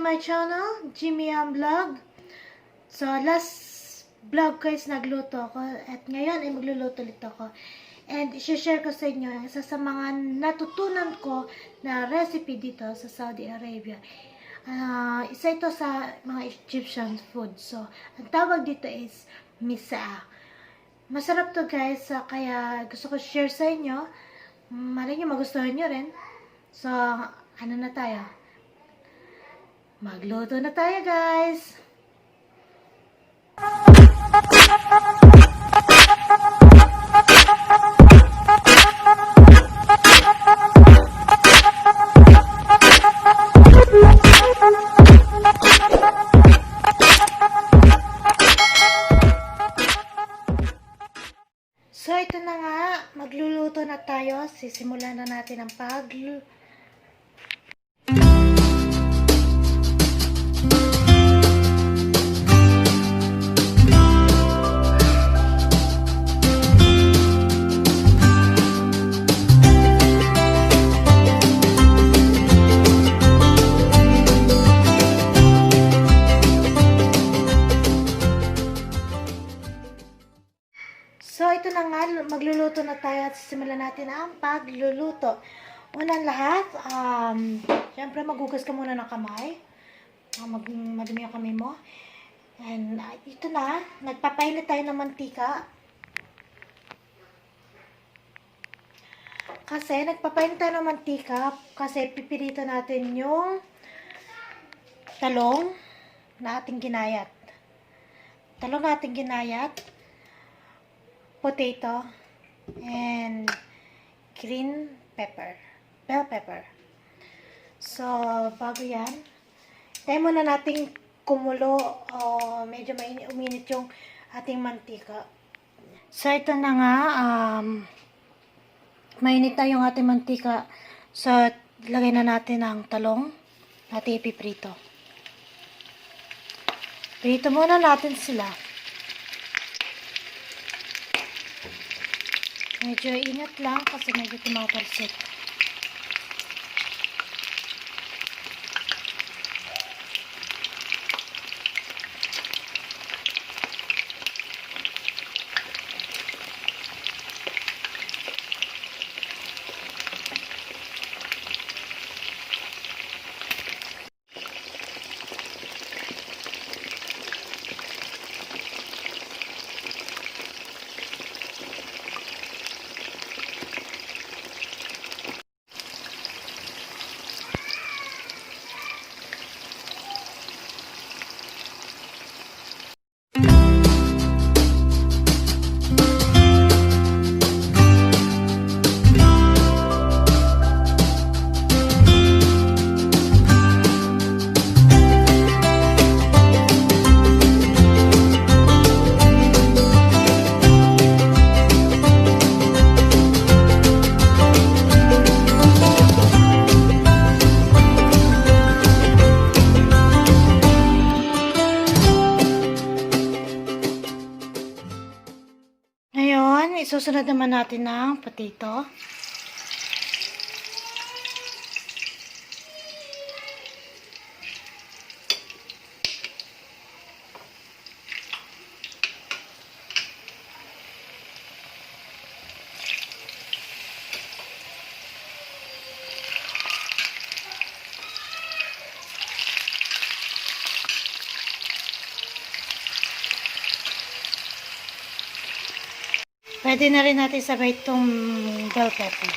my channel, MISAAH Vlog. So, last vlog guys, nagluto ako. At ngayon ay magluluto ulit ako. And i-share ko sa inyo isa sa mga natutunan ko na recipe dito sa Saudi Arabia. Isa ito sa mga Egyptian food. So, ang tawag dito is MISAAH. Masarap to guys, kaya gusto ko share sa inyo. Malay nyo magustuhan nyo rin. So, ano na tayo? Magluto na tayo guys! So, ito na nga. Magluluto na tayo. Sisimulan na natin ang pagluluto. So, ito na nga, magluluto na tayo at simulan natin ang pagluluto. Unang lahat, syempre maghugas ka muna ng kamay. Madumi yung kamay mo. And ito na, nagpapainit tayo ng mantika. Nagpapainit tayo ng mantika kasi pipirito natin yung talong na ating ginayat. Talong na ating ginayat. Potato, and green pepper, bell pepper. So, bago yan, tayo muna nating kumulo o medyo uminit yung ating mantika. So, ito na nga, mainit na yung ating mantika. So, lagay na natin ang talong natin ipiprito. Prito muna natin sila. Medyo ingat lang kasi medyo tumatalsik. Ngayon, isusunod naman natin ng potato. Pwede na rin natin sabay itong bell pepper.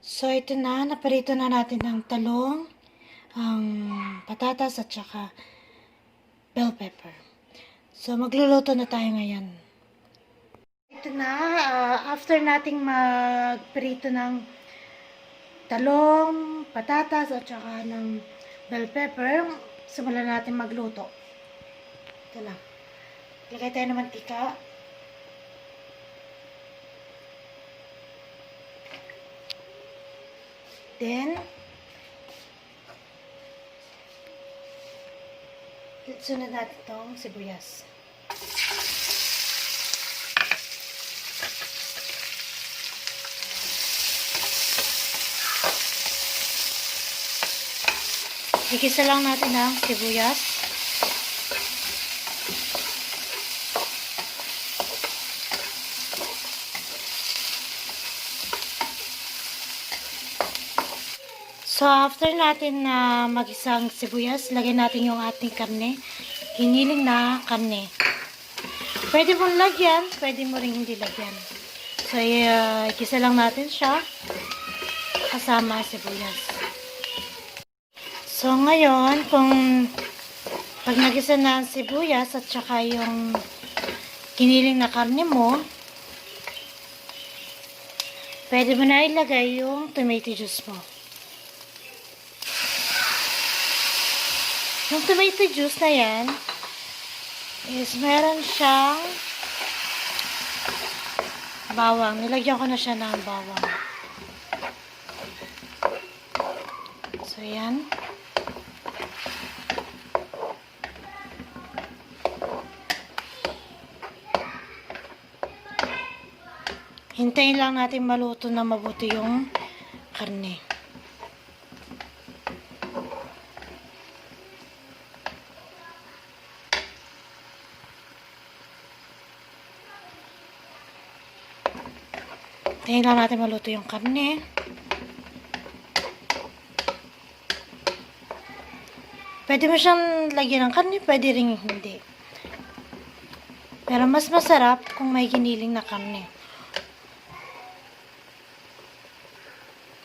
So, ito na. Naparito na natin ang talong, ang patatas, at saka bell pepper. So, magluluto na tayo ngayon. Ito na. After nating magprito ng talong, patatas, at saka ng bell pepper, simulan natin magluto. Ito na. Lagay tayo ng mantika. Then, sunod natin itong sibuyas. Igisa lang natin ang sibuyas. So, after natin na mag-isang sibuyas, lagyan natin yung ating karne. Hiniling na karne. Pwede mong lagyan, pwede mo rin hindi lagyan. So, igisa lang natin siya kasama sibuyas. So, ngayon, kung pag nagisa na ang sibuyas at saka yung hiniling na karne mo, pwede mo na ilagay yung tomato juice mo. Yung tomato juice na yan is meron siyang bawang. Nilagyan ko na siya ng bawang. So, yan. Hintayin lang natin maluto na mabuti yung karne. Hintayin lang natin maluto yung karne. Pwede mo siyang lagyan ng karne, pwede rin hindi. Pero mas masarap kung may giniling na karne.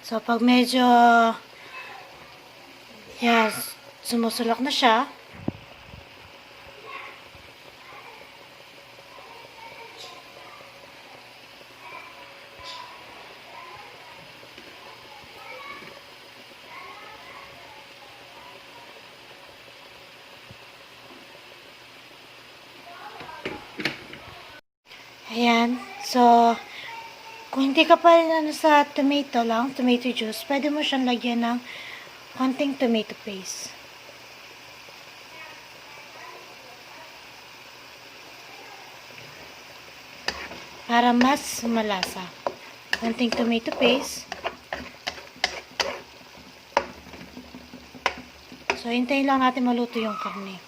So, pag medyo sumusulok na siya, ayan. So, kung hindi ka pa rin sa tomato lang, tomato juice, pwede mo siyang lagyan ng konting tomato paste. Para mas malasa. Konting tomato paste. So, hintayin lang natin maluto yung karne.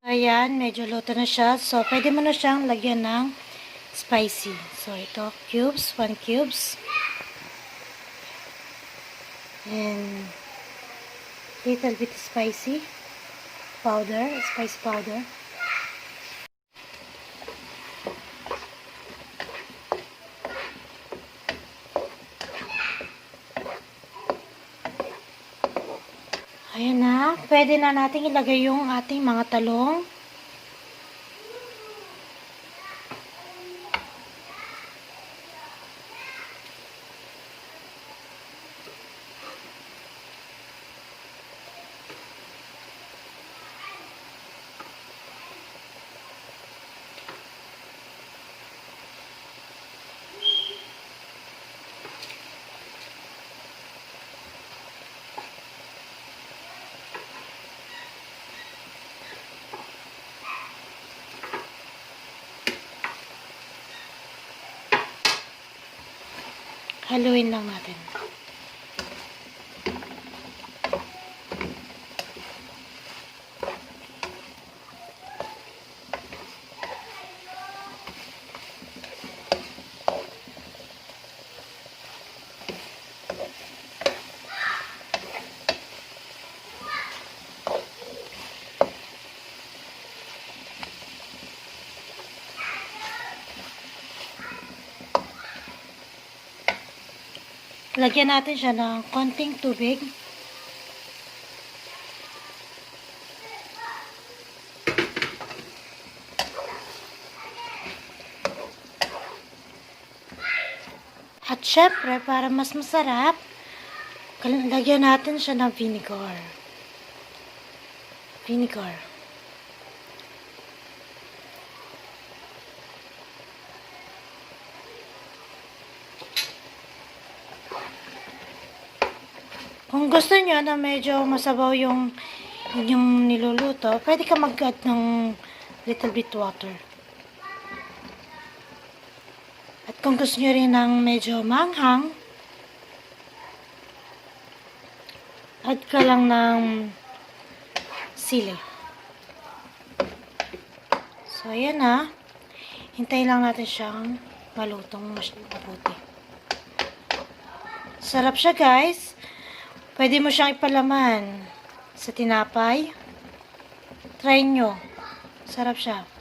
Ayan, medyo luto na siya. So, pwede mo na siyang lagyan ng spicy. So, ito, cubes, 1 cubes. And little bit spicy powder, spice powder. Ayan na, pwede na natin ilagay yung ating mga talong. Haluin lang natin. Lagyan natin siya ng konting tubig. At syempre, para mas masarap, lagyan natin siya ng vinegar. Vinegar. Kung gusto nyo na medyo masabaw yung inyong niluluto, pwede ka mag-add ng little bit water. At kung gusto nyo rin ng medyo manghang, Add ka lang ng sili. So, ayan na. Hintayin lang natin siyang malutong mabuti. Sarap siya, guys. Pwede mo siyang ipalaman sa tinapay. Try nyo. Sarap siya.